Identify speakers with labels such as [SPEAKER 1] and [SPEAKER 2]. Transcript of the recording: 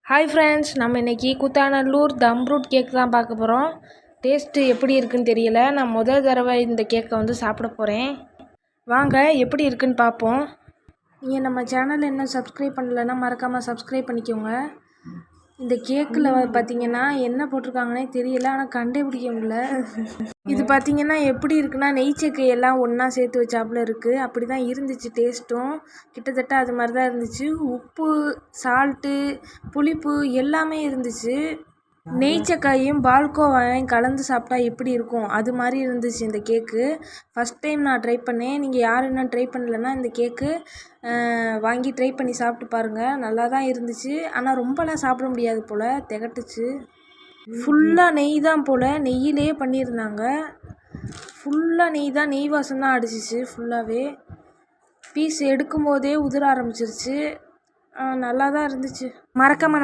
[SPEAKER 1] Hi friends, நம்ம இன்றைக்கி கூத்தாநல்லூர் தம் fruit cake தான் பார்க்க போகிறோம். டேஸ்ட்டு எப்படி இருக்குன்னு தெரியல. நான் முதல் தடவை இந்த கேக்கை வந்து சாப்பிட போகிறேன். வாங்க எப்படி இருக்குன்னு பார்ப்போம். நீங்கள் நம்ம சேனலை இன்னும் சப்ஸ்கிரைப் பண்ணலைன்னா மறக்காமல் சப்ஸ்கிரைப் பண்ணிக்கோங்க. இந்த கேக்கில் பார்த்தீங்கன்னா என்ன போட்டிருக்காங்கன்னே தெரியல, ஆனால் கண்டுபிடிக்க முடியல. இது பார்த்தீங்கன்னா எப்படி இருக்குன்னா நெய்ச்சக்கை எல்லாம் ஒன்றா சேர்த்து வச்சாப்புல இருக்குது. அப்படி தான் இருந்துச்சு டேஸ்ட்டும். கிட்டத்தட்ட அது மாதிரி தான் இருந்துச்சு. உப்பு, சால்ட்டு, புளிப்பு எல்லாமே இருந்துச்சு. நெய்ச்சக்காயும் பால்கோவாயும் கலந்து சாப்பிட்டா எப்படி இருக்கும் அது மாதிரி இருந்துச்சு இந்த கேக்கு. ஃபஸ்ட் டைம் நான் ட்ரை பண்ணேன். நீங்கள் யார் இன்னும் ட்ரை பண்ணலைன்னா இந்த கேக்கு வாங்கி ட்ரை பண்ணி சாப்பிட்டு பாருங்கள். நல்லா தான் இருந்துச்சு. ஆனால் ரொம்பலாம் சாப்பிட முடியாது போல், திகட்டுச்சு. ஃபுல்லாக நெய் தான் போல், நெய்யிலே பண்ணியிருந்தாங்க. ஃபுல்லாக நெய் தான், நெய் வாசம் தான் அடிச்சிச்சு ஃபுல்லாகவே. பீஸ் எடுக்கும் போதே உதிர ஆரம்பிச்சிருச்சு. நல்லா தான் இருந்துச்சு. மறக்காமல்